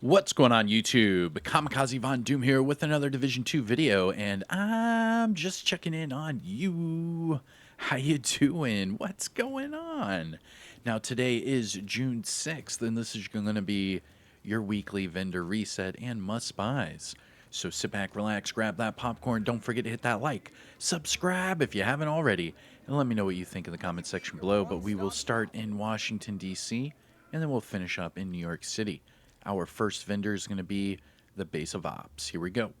What's going on YouTube? Kamikazevondoom here with another Division 2 video, and I'm just checking in on you. How you doing? What's going on? Now today is June 6th, and this is going to be your weekly vendor reset and must buys. So sit back, relax, grab that popcorn, don't forget to hit that like, subscribe if you haven't already, and let me know what you think in the comment section below. But we will start in Washington, D.C., and then we'll finish up in New York City. Our first vendor is going to be the base of ops. Here we go.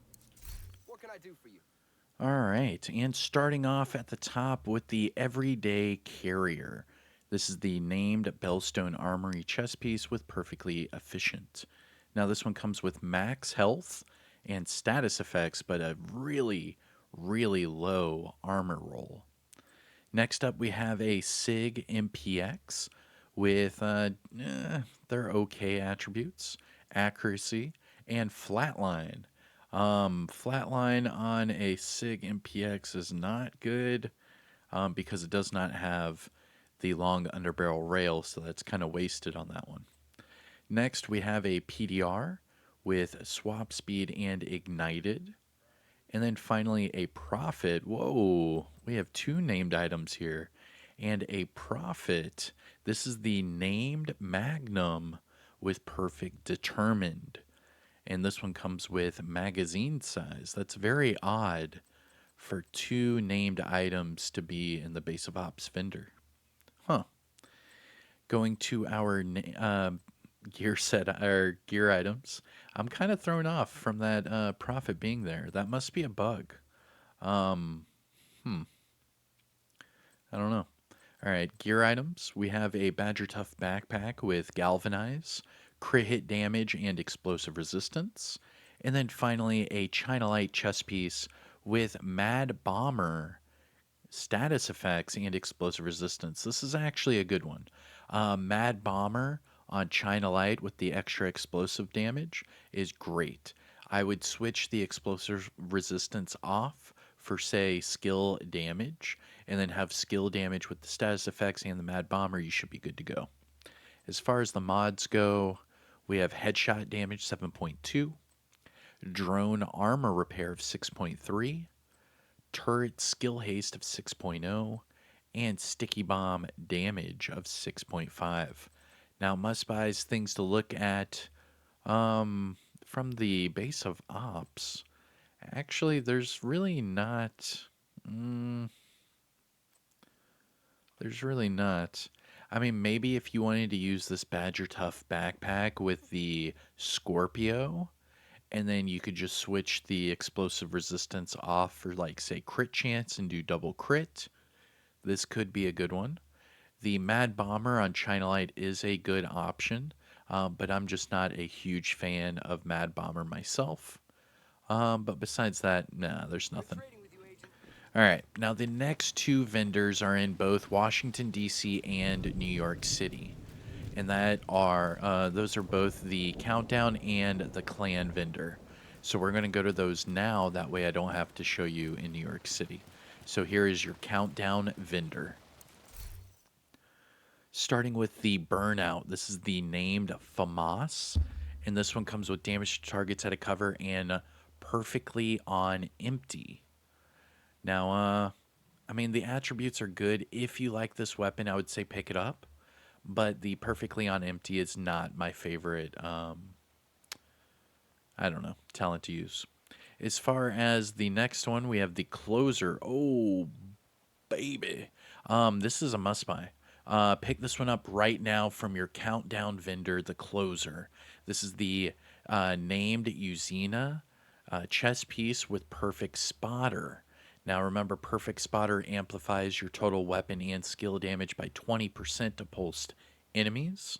What can I do for you? All right, and starting off at the top with the Everyday Carrier. This is the named Bellstone Armory chest piece with Perfectly Efficient. Now this one comes with max health and status effects, but a really, really low armor roll. Next up, we have a SIG MPX with their okay attributes, accuracy, and flatline. Flatline on a SIG MPX is not good because it does not have the long underbarrel rail, so that's kind of wasted on that one. Next, we have a PDR with swap speed and ignited. And then finally, a profit. Whoa, we have two named items here. And a profit. This is the named Magnum with perfect determined. And this one comes with magazine size. That's very odd for two named items to be in the base of ops vendor. Huh. Going to our gear set or gear items. I'm kind of thrown off from that profit being there. That must be a bug. Um, I don't know. All right, gear items. We have a Badger Tough backpack with galvanize, crit hit damage, and explosive resistance. And then finally, a China Light chest piece with Mad Bomber status effects and explosive resistance. This is actually a good one. Mad Bomber on China Light with the extra explosive damage is great. I would switch the explosive resistance off for, say, skill damage, and then have skill damage with the status effects and the Mad Bomber. You should be good to go. As far as the mods go, we have headshot damage 7.2, drone armor repair of 6.3, turret skill haste of 6.0, and sticky bomb damage of 6.5. Now, must buys things to look at from the base of ops. Actually, there's really not. Mm, there's really not. I mean, maybe if you wanted to use this Badger Tough backpack with the Scorpio, and then you could just switch the explosive resistance off for, like, say, crit chance and do double crit. This could be a good one. The Mad Bomber on China Light is a good option, but I'm just not a huge fan of Mad Bomber myself. But besides that, nah, there's Good nothing. trading with you, Agent. All right, now the next two vendors are in both Washington, D.C. and New York City. And those are both the Countdown and the Clan vendor. So we're going to go to those now. That way I don't have to show you in New York City. So here is your Countdown vendor. Starting with the Burnout. This is the named FAMAS. And this one comes with damage to targets at a cover and perfectly on empty. Now, I mean, the attributes are good. If you like this weapon, I would say pick it up. But the perfectly on empty is not my favorite, I don't know, talent to use. As far as the next one, we have the Closer. Oh, baby. This is a must buy. Pick this one up right now from your Countdown vendor, the Closer. This is the named Uzina chess piece with Perfect Spotter. Now remember, Perfect Spotter amplifies your total weapon and skill damage by 20% to pulsed enemies.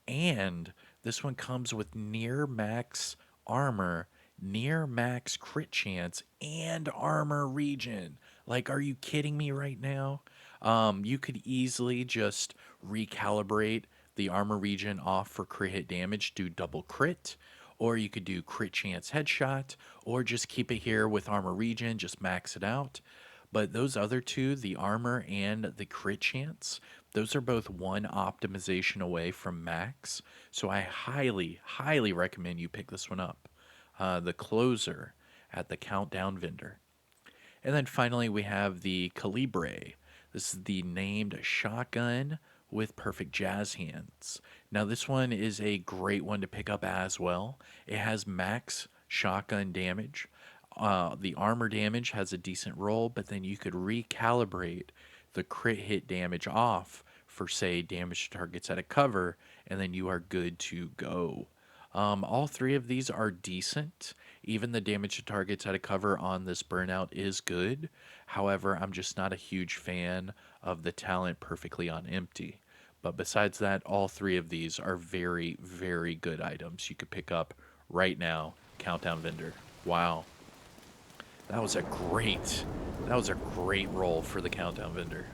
And this one comes with near max armor, near max crit chance, and armor regen. Like, are you kidding me right now? You could easily just recalibrate the armor regen off for crit hit damage, do double crit, or you could do crit chance headshot, or just keep it here with armor regen, just max it out. But those other two, the armor and the crit chance, those are both one optimization away from max. So I highly, highly recommend you pick this one up. The closer at the countdown vendor. And then finally, we have the Calibre. This is the named shotgun with perfect jazz hands. Now, this one is a great one to pick up as well. It has max shotgun damage. The armor damage has a decent roll, but then you could recalibrate the crit hit damage off for, say, damage to targets at a cover, and then you are good to go. All three of these are decent. Even the damage to targets at a cover on this burnout is good. However, I'm just not a huge fan of the talent perfectly on empty. But besides that, all three of these are very, very good items you could pick up right now. Countdown vendor. Wow. That was a great roll for the countdown vendor.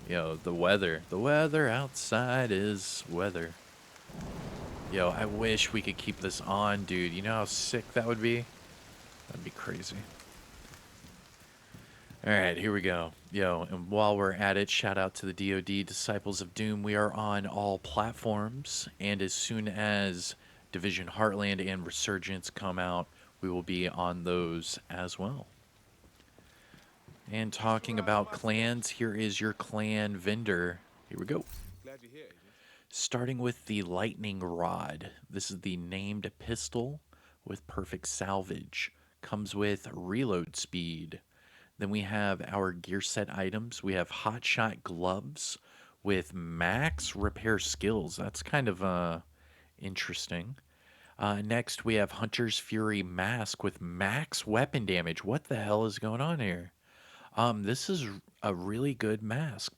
The weather. The weather outside is weather. Yo, I wish we could keep this on, dude. You know how sick that would be? That'd be crazy. All right, here we go. Yo, and while we're at it, shout out to the DoD Disciples of Doom. We are on all platforms, and as soon as Division Heartland and Resurgence come out, we will be on those as well. And talking about clans, here is your clan vendor. Here we go. Glad you're here, Agent. Starting with the Lightning Rod. This is the named pistol with perfect salvage. Comes with reload speed. Then we have our gear set items. We have Hotshot gloves with max repair skills. That's kind of interesting. Next, we have Hunter's Fury mask with max weapon damage. What the hell is going on here? This is a really good mask.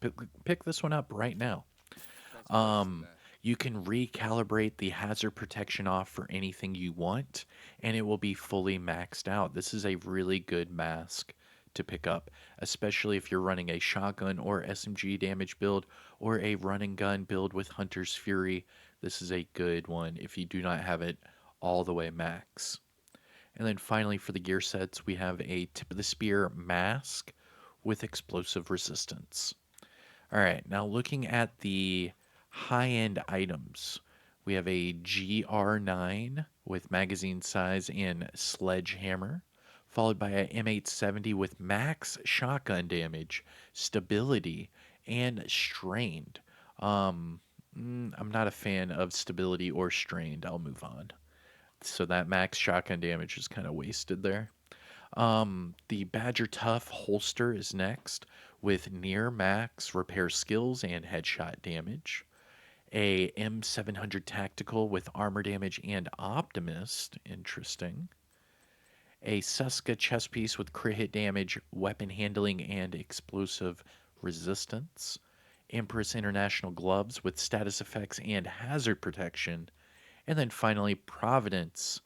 Pick this one up right now. Thanks for purchasing that. You can recalibrate the hazard protection off for anything you want, and it will be fully maxed out. This is a really good mask to pick up, especially if you're running a shotgun or SMG damage build or a run and gun build with Hunter's Fury. This is a good one if you do not have it all the way max. And then finally, for the gear sets, we have a Tip of the Spear mask with explosive resistance. All right, now looking at the high-end items, we have a GR9 with magazine size and sledgehammer, followed by a M870 with max shotgun damage, stability, and strained. I'm not a fan of stability or strained. I'll move on. So that max shotgun damage is kind of wasted there. The Badger Tough holster is next with near max repair skills and headshot damage. A M700 tactical with armor damage and optimist. Interesting. A Seska chest piece with crit hit damage, weapon handling, and explosive resistance. Empress International gloves with status effects and hazard protection. And then finally, Providence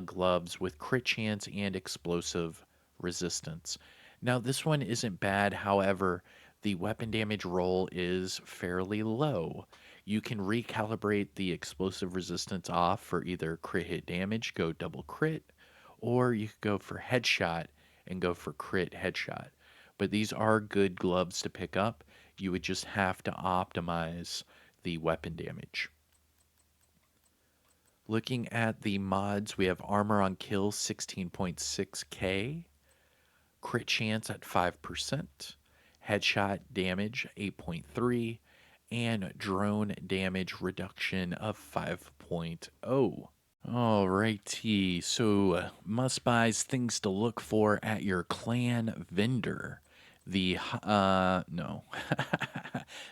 gloves with crit chance and explosive resistance. Now, this one isn't bad, however, the weapon damage roll is fairly low. You can recalibrate the explosive resistance off for either crit hit damage, go double crit, or you could go for headshot and go for crit headshot. But these are good gloves to pick up. You would just have to optimize the weapon damage. Looking at the mods, we have Armor on Kill 16.6k, Crit Chance at 5%, Headshot Damage 8.3, and Drone Damage Reduction of 5.0. Alrighty, so must-buys, things to look for at your clan vendor. The, no,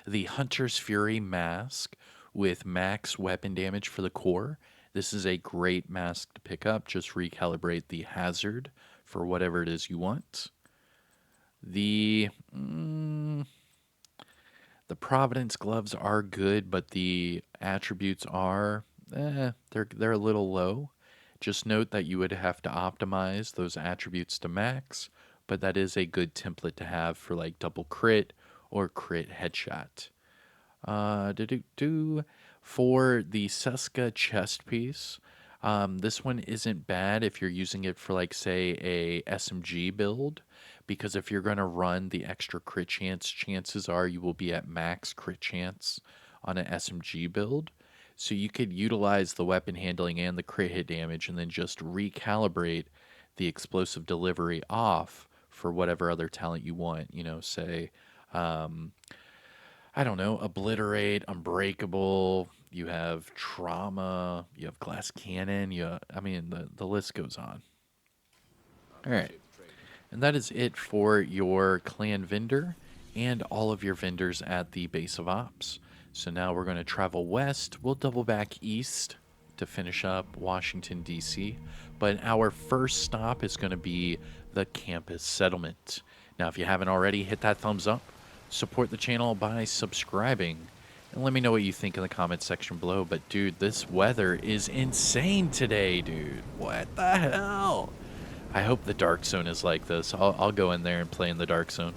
the Hunter's Fury mask with max weapon damage for the core. This is a great mask to pick up. Just recalibrate the hazard for whatever it is you want. The Providence gloves are good, but the attributes are they're a little low. Just note that you would have to optimize those attributes to max, but that is a good template to have for like double crit or crit headshot. For the Seska chest piece, This one isn't bad if you're using it for, like, say, a SMG build, because if you're going to run the extra crit chance, chances are you will be at max crit chance on an SMG build. So you could utilize the weapon handling and the crit hit damage and then just recalibrate the explosive delivery off for whatever other talent you want. Say, um, I don't know, obliterate, unbreakable. You have trauma. You have glass cannon. I mean, the list goes on. I All right, appreciate the trade. and that is it for your clan vendor and all of your vendors at the base of ops. So now we're going to travel west. We'll double back east to finish up Washington, D.C. But our first stop is going to be the campus settlement. Now, if you haven't already, hit that thumbs up, support the channel by subscribing, and let me know what you think in the comments section below. But, dude, this weather is insane today, dude. What the hell? I hope the Dark Zone is like this. I'll go in there and play in the Dark Zone.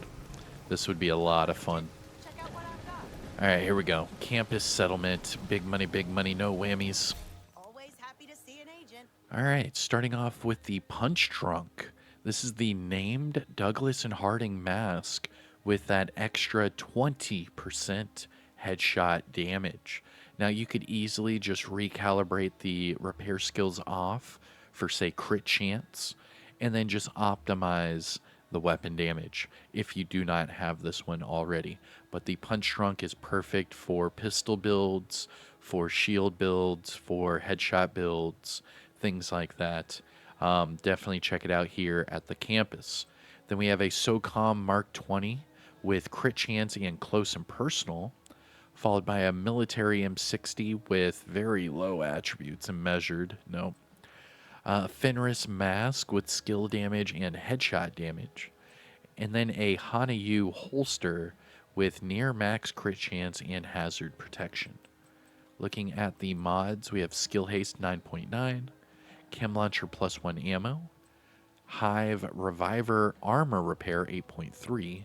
This would be a lot of fun. Check out what I've got. All right, here we go. Campus settlement. Big money, no whammies. Always happy to see an agent. All right, starting off with the Punch Drunk. This is the named Douglas and Harding mask with that extra 20% headshot damage. Now, you could easily just recalibrate the repair skills off for, say, crit chance, and then just optimize the weapon damage if you do not have this one already. But the Punch Drunk is perfect for pistol builds, for shield builds, for headshot builds, things like that. Definitely check it out here at the campus. Then we have a SOCOM Mark 20 with crit chance and close and personal, followed by a military M60 with very low attributes and measured. No, Fenris Mask with skill damage and headshot damage. And then a Hanayu holster with near max crit chance and hazard protection. Looking at the mods, we have Skill Haste 9.9, Chem Launcher +1 ammo, Hive Reviver Armor Repair 8.3,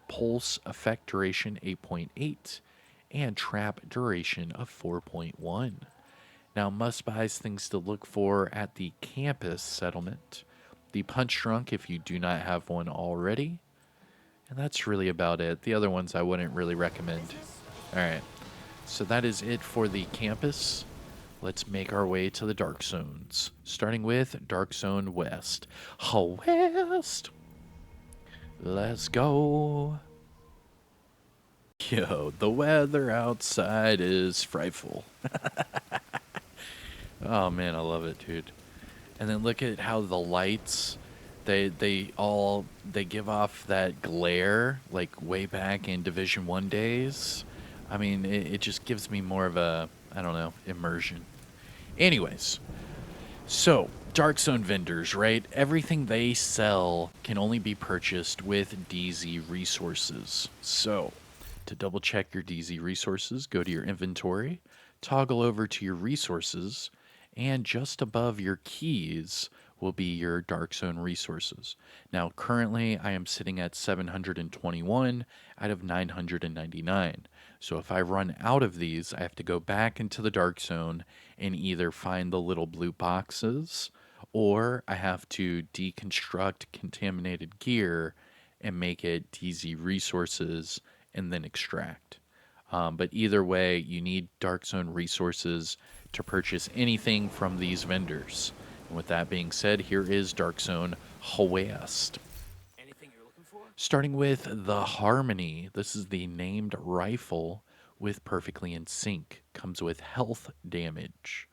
Pulse Effect Duration 8.8, and Trap Duration of 4.1. Now, must buys things to look for at the campus settlement. The Punch Drunk if you do not have one already. And that's really about it. The other ones I wouldn't really recommend. Alright, so that is it for the campus. Let's make our way to the Dark Zones. Starting with Dark Zone West. West! Let's go. Yo, the weather outside is frightful. Oh man, I love it, dude. And then look at how the lights they give off that glare like way back in Division 1 days. I mean, it just gives me more of a, I don't know, immersion. Anyways, so Dark Zone vendors, right? Everything they sell can only be purchased with DZ resources. So, to double check your DZ resources, go to your inventory, toggle over to your resources, and just above your keys will be your Dark Zone resources. Now, currently, I am sitting at 721 out of 999. So if I run out of these, I have to go back into the Dark Zone and either find the little blue boxes, or I have to deconstruct contaminated gear and make it DZ resources and then extract. But either way, you need Dark Zone resources to purchase anything from these vendors. And with that being said, here is Dark Zone West. Anything you're looking for? Starting with the Harmony. This is the named rifle with Perfectly in Sync. Comes with health damage.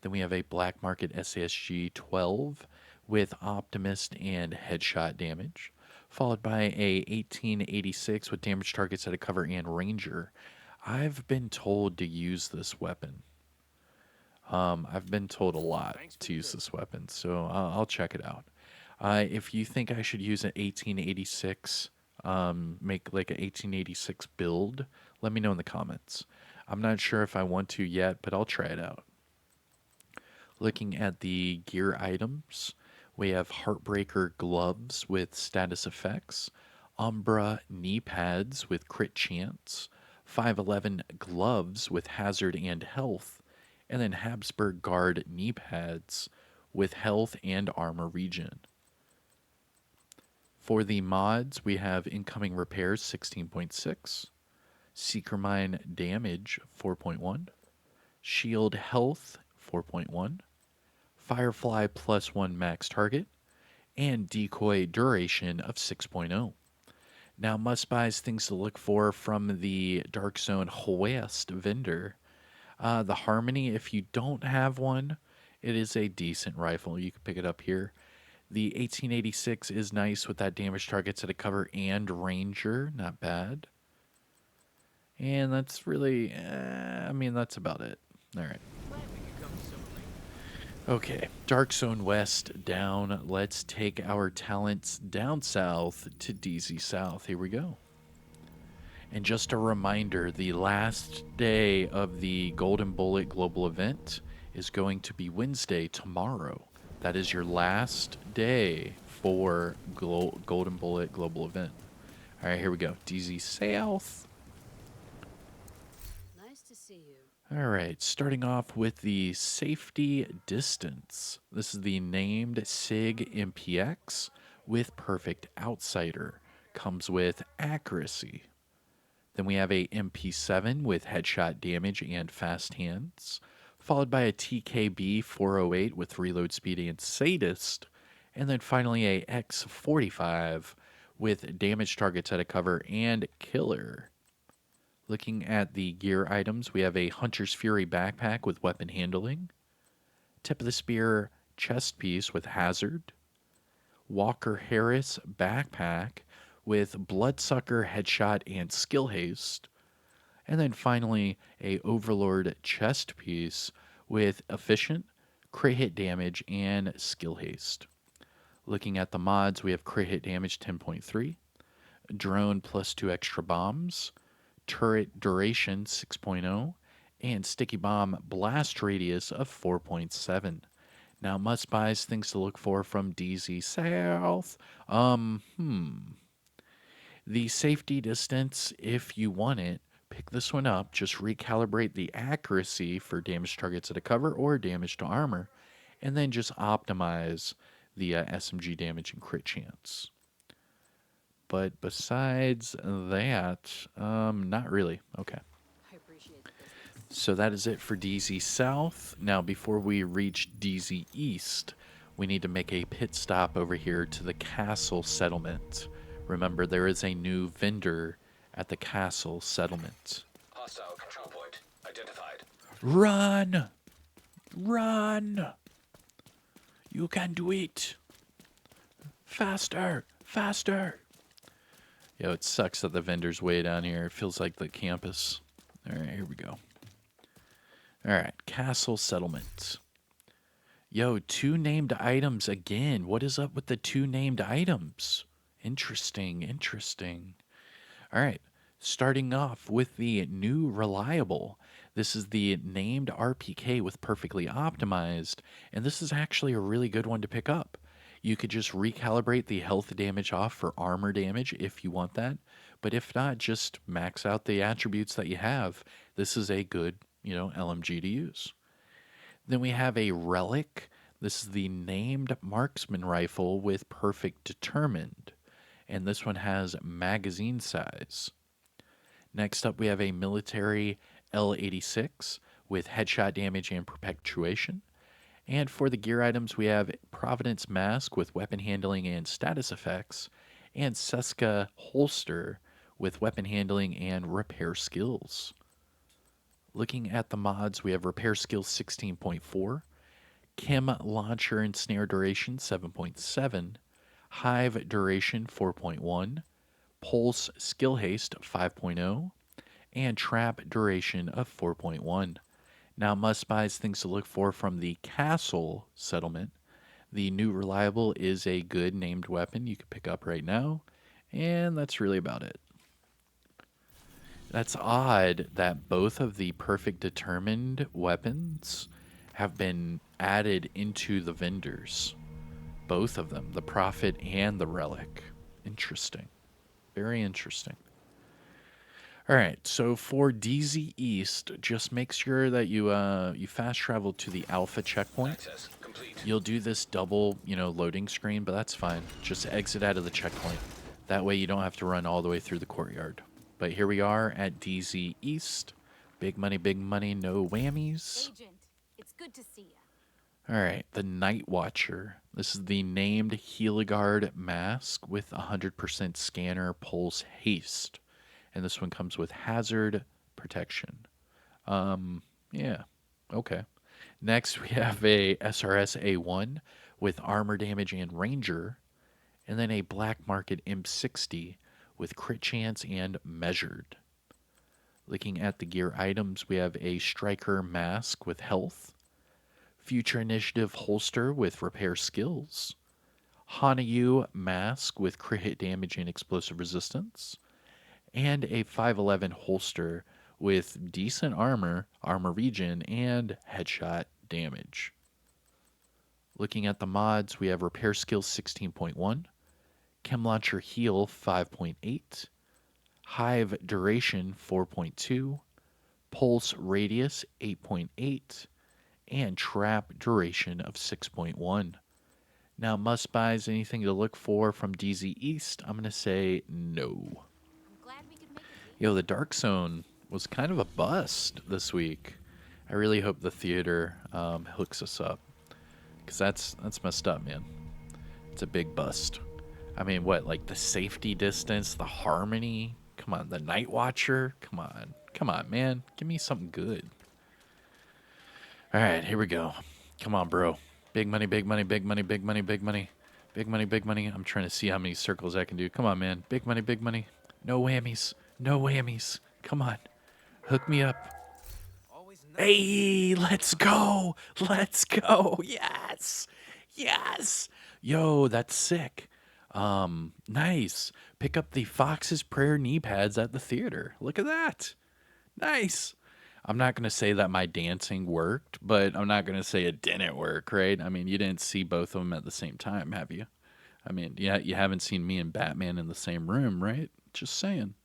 Then we have a Black Market SASG 12 with Optimist and headshot damage, followed by a 1886 with damage targets at a cover and Ranger. I've been told to use this weapon. I've been told a lot to use this weapon, so I'll check it out. If you think I should use an 1886, make like an 1886 build, let me know in the comments. I'm not sure if I want to yet, but I'll try it out. Looking at the gear items, we have Heartbreaker gloves with status effects, Umbra knee pads with crit chance, 511 gloves with hazard and health, and then Habsburg Guard knee pads with health and armor regen. For the mods, we have incoming repairs 16.6, Seeker Mine damage 4.1, shield health 4.1, Firefly +1 max target, and decoy duration of 6.0. Now, must buys things to look for from the Dark Zone West vendor. The Harmony, if you don't have one, it is a decent rifle. You can pick it up here. The 1886 is nice with that damage targets at a cover and Ranger. Not bad. And that's really, I mean, that's about it. All right. Okay, Dark Zone West down. Let's take our talents down south to DZ South. Here we go. And just a reminder, the last day of the Golden Bullet Global event is going to be Wednesday, tomorrow. That is your last day for Golden Bullet Global event. All right, here we go. DZ South. Nice to see you. All right, starting off with the safety distance. This is the named SIG MPX with perfect outsider. Comes with accuracy. Then we have a MP7 with headshot damage and fast hands, followed by a TKB 408 with reload speed and sadist, and then finally a X45 with damage targets at a cover and killer. Looking at the gear items, we have a Hunter's Fury backpack with weapon handling, Tip of the Spear chest piece with hazard, Walker Harris backpack with Bloodsucker headshot and skill haste, and then finally a Overlord chest piece with efficient, crit hit damage, and skill haste. Looking at the mods, we have crit hit damage 10.3, drone +2 extra bombs, turret duration 6.0, and sticky bomb blast radius of 4.7. Now, must buys, things to look for from DZ South. The safety distance, if you want it, pick this one up. Just recalibrate the accuracy for damage targets at a cover or damage to armor, and then just optimize the SMG damage and crit chance. But besides that, not really. Okay. I appreciate the business. So that is it for DZ South. Now, before we reach DZ East, we need to make a pit stop over here to the castle settlement. Remember, there is a new vendor at the castle settlement. Hostile control point identified. Run! Run! You can do it! Faster! Faster! Yo, it sucks that the vendor's way down here. It feels like the campus. Alright, here we go. Alright, castle settlement. Yo, 2 named items again. What is up with the 2 named items? Interesting, interesting. All right, starting off with the new reliable. This is the named RPK with perfectly optimized, and this is actually a really good one to pick up. You could just recalibrate the health damage off for armor damage if you want that, but if not, just max out the attributes that you have. This is a good, LMG to use. Then we have a relic. This is the named marksman rifle with perfect determined, and this one has magazine size. Next up, we have a military L86 with headshot damage and perpetuation. And for the gear items, we have Providence Mask with weapon handling and status effects, and Seska Holster with weapon handling and repair skills. Looking at the mods, we have repair skills 16.4, Chem launcher and snare duration 7.7, Hive duration 4.1, Pulse skill haste 5.0, and Trap duration of 4.1. Now, must buys, things to look for from the castle settlement. The new reliable is a good named weapon you can pick up right now, and that's really about it. That's odd that both of the perfect determined weapons have been added into the vendors. Both of them, the Prophet and the Relic. Interesting. Very interesting. All right, so for DZ East, just make sure that you fast travel to the Alpha checkpoint. Access complete. You'll do this double, loading screen, but that's fine. Just exit out of the checkpoint. That way you don't have to run all the way through the courtyard. But here we are at DZ East. Big money, no whammies. Agent, it's good to see you. All right, the Night Watcher. This is the named Heligard mask with 100% scanner pulse haste. And this one comes with hazard protection. Yeah, okay. Next, we have a SRS A1 with armor damage and ranger. And then a Black Market M60 with crit chance and measured. Looking at the gear items, we have a Striker mask with health. Future Initiative holster with repair skills. Hanayu mask with crit hit damage and explosive resistance. And a 511 holster with decent armor, armor regen, and headshot damage. Looking at the mods, we have repair skills 16.1, chem launcher heal 5.8, hive duration 4.2, pulse radius 8.8, and trap duration of 6.1. Now, must buys, anything to look for from DZ East? I'm going to say no. I'm glad we could make a deal. Yo, the Dark Zone was kind of a bust this week. I really hope the theater hooks us up, because that's messed up, man. It's a big bust. I mean, what, like the safety distance, the harmony? Come on, the Night Watcher? Come on, man. Give me something good. All right, here we go. Come on, bro. Big money, big money, big money, big money, big money. Big money, big money. I'm trying to see how many circles I can do. Come on, man. Big money, big money. No whammies. No whammies. Come on. Hook me up. Always nice. Hey, let's go. Let's go. Yes. Yes. Yo, that's sick. Nice. Pick up the Fox's Prayer knee pads at the theater. Look at that. Nice. I'm not going to say that my dancing worked, but I'm not going to say it didn't work, right? I mean, you didn't see both of them at the same time, have you? I mean, yeah, you haven't seen me and Batman in the same room, right? Just saying.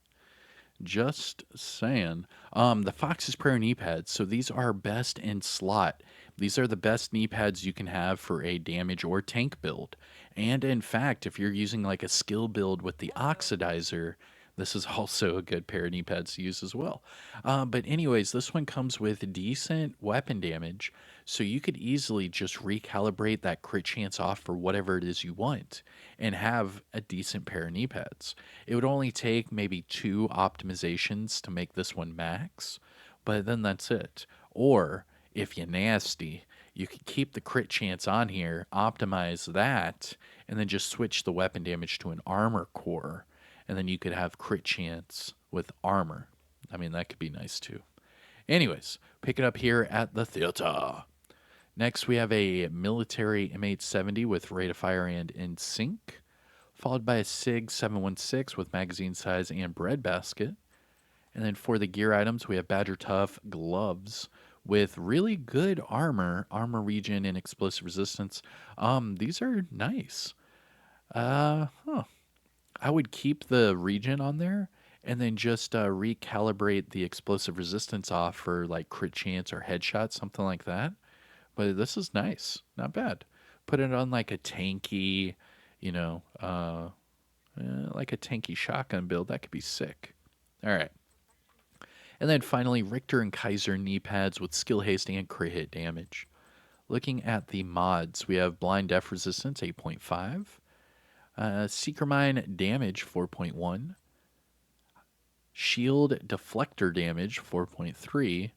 Just saying. The Fox's Prayer knee pads. So these are best in slot. These are the best knee pads you can have for a damage or tank build. And in fact, if you're using like a skill build with the oxidizer, this is also a good pair of knee pads to use as well. But anyways, this one comes with decent weapon damage, so you could easily just recalibrate that crit chance off for whatever it is you want and have a decent pair of knee pads. It would only take maybe 2 optimizations to make this one max, but then that's it. Or if you're nasty, you could keep the crit chance on here, optimize that, and then just switch the weapon damage to an armor core. And then you could have crit chance with armor. I mean, that could be nice too. Anyways, pick it up here at the theater. Next, we have a military M870 with rate of fire and in sync, followed by a SIG 716 with magazine size and breadbasket. And then for the gear items, we have Badger Tough gloves with really good armor regen, and explosive resistance. These are nice. I would keep the regen on there and then just recalibrate the explosive resistance off for like crit chance or headshot, something like that. But this is nice. Not bad. Put it on like a tanky, like a tanky shotgun build. That could be sick. All right. And then finally, Richter and Kaiser knee pads with skill haste and crit hit damage. Looking at the mods, we have blind def resistance 8.5. Seeker Mine damage 4.1, shield deflector damage 4.3,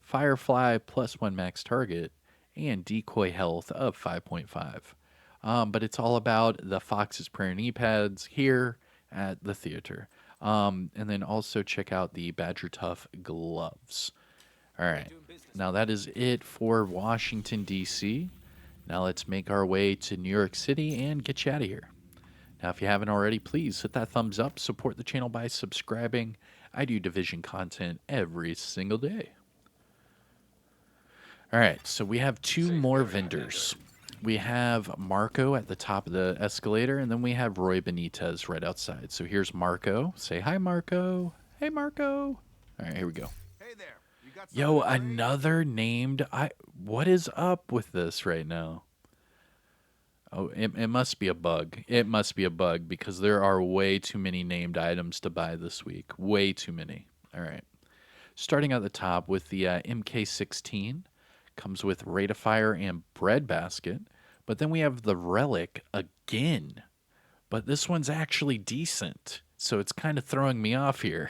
Firefly +1 max target, and decoy health of 5.5. But it's all about the Fox's Prayer knee pads here at the theater. And then also check out the Badger Tough gloves. All right, now that is it for Washington, D.C. Now let's make our way to New York City and get you out of here. Now, if you haven't already, please hit that thumbs up. Support the channel by subscribing. I do Division content every single day. All right, so we have 2 more vendors. We have Marco at the top of the escalator, and then we have Roy Benitez right outside. So here's Marco. Say hi, Marco. Hey, Marco. All right, here we go. Hey there. You got something Yo, to say? another named. What is up with this right now? Oh, it must be a bug. It must be a bug because there are way too many named items to buy this week. Way too many. All right. Starting at the top with the MK16, comes with Rate of Fire and Bread Basket. But then we have the Relic again. But this one's actually decent. So it's kind of throwing me off here.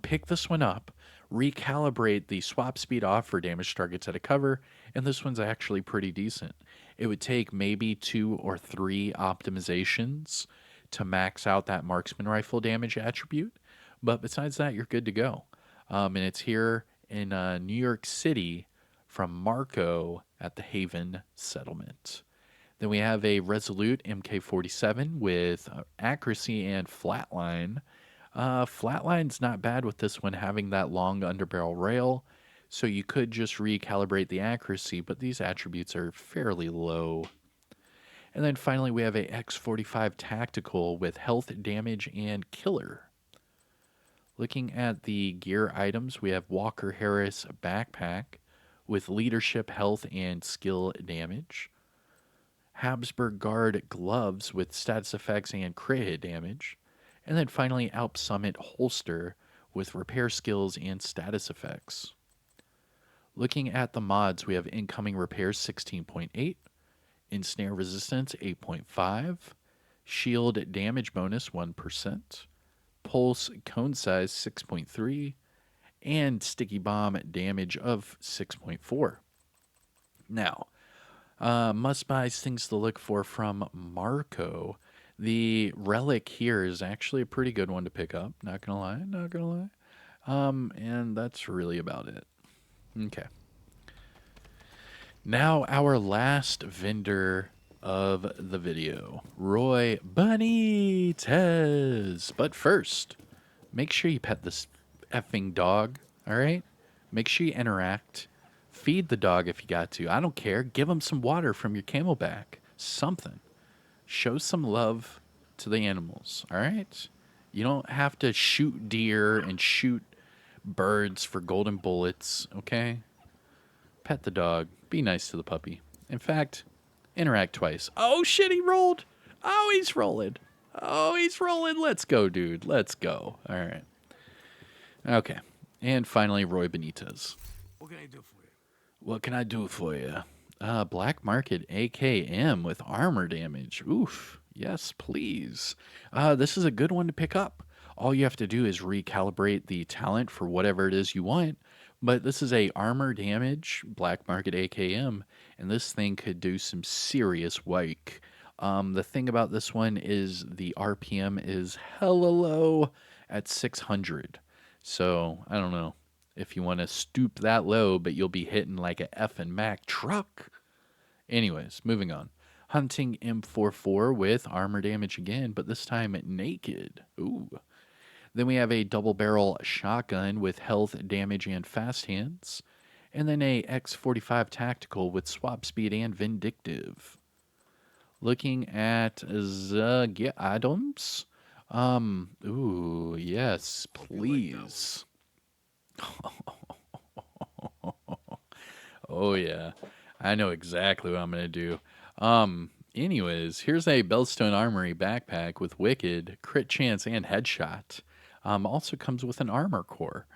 Pick this one up, recalibrate the swap speed off for damage targets at a cover, and this one's actually pretty decent. It would take maybe 2 or 3 optimizations to max out that marksman rifle damage attribute, but besides that, you're good to go. And it's here in New York City from Marco at the Haven Settlement. Then we have a Resolute MK47 with accuracy and flatline. Flatline's not bad with this one having that long underbarrel rail, so you could just recalibrate the accuracy, but these attributes are fairly low. And then finally we have a X45 Tactical with health, damage, and killer. Looking at the gear items, we have Walker Harris Backpack with leadership, health, and skill damage. Habsburg Guard gloves with status effects and crit hit damage. And then finally Alp Summit holster with repair skills and status effects. Looking at the mods, we have incoming repairs 16.8, ensnare resistance 8.5, shield damage bonus 1%, pulse cone size 6.3, and sticky bomb damage of 6.4. Now, must-buys, things to look for from Marco. The Relic here is actually a pretty good one to pick up. Not gonna lie, not gonna lie. And that's really about it. Okay. Now our last vendor of the video, Roy Benitez. But first, make sure you pet this effing dog, all right? Make sure you interact. Feed the dog if you got to. I don't care. Give him some water from your camelback. Something. Show some love to the animals, all right? You don't have to shoot deer and shoot birds for golden bullets, okay? Pet the dog. Be nice to the puppy. In fact, interact twice. Oh, shit, he rolled. Oh, he's rolling. Oh, he's rolling. Let's go, dude. Let's go. All right. Okay. And finally, Roy Benitez. What can I do for you? What can I do for you? Black Market AKM with armor damage. Oof. Yes, please. This is a good one to pick up. All you have to do is recalibrate the talent for whatever it is you want. But this is a armor damage Black Market AKM, and this thing could do some serious work. The thing about this one is the RPM is hella low at 600. So, I don't know if you want to stoop that low, but you'll be hitting like a effing Mack truck. Anyways, moving on. Hunting M44 with armor damage again, but this time naked. Ooh. Then we have a double barrel shotgun with health, damage, and fast hands. And then a X45 tactical with swap speed and vindictive. Looking at the items. Ooh, yes, please. Oh yeah, I know exactly what I'm gonna do. Anyways, here's a Bellstone Armory backpack with Wicked, crit chance, and headshot. Also comes with an armor core.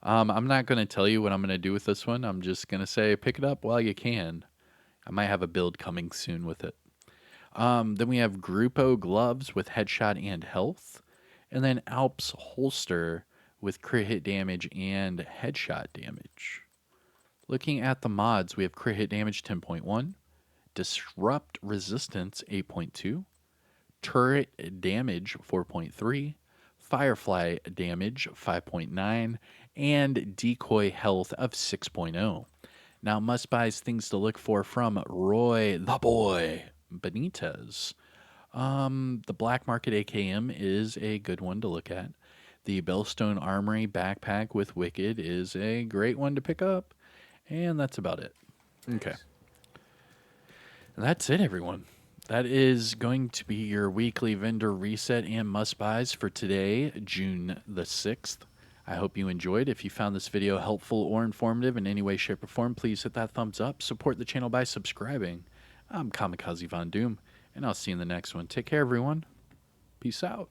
I'm not gonna tell you what I'm gonna do with this one. I'm just gonna say pick it up while you can. I might have a build coming soon with it. Then we have Grupo gloves with headshot and health, and then Alps holster with crit hit damage and headshot damage. Looking at the mods, we have crit hit damage 10.1, disrupt resistance 8.2, turret damage 4.3, firefly damage 5.9, and decoy health of 6.0. Now, must buys, things to look for from Roy the Boy Benitez. The Black Market AKM is a good one to look at. The Bellstone Armory backpack with Wicked is a great one to pick up. And that's about it. Okay. And that's it, everyone. that is going to be your weekly vendor reset and must buys for today, June the 6th. I hope you enjoyed. If you found this video helpful or informative in any way, shape, or form, please hit that thumbs up. Support the channel by subscribing. I'm Kamikazevondoom, and I'll see you in the next one. Take care, everyone. Peace out.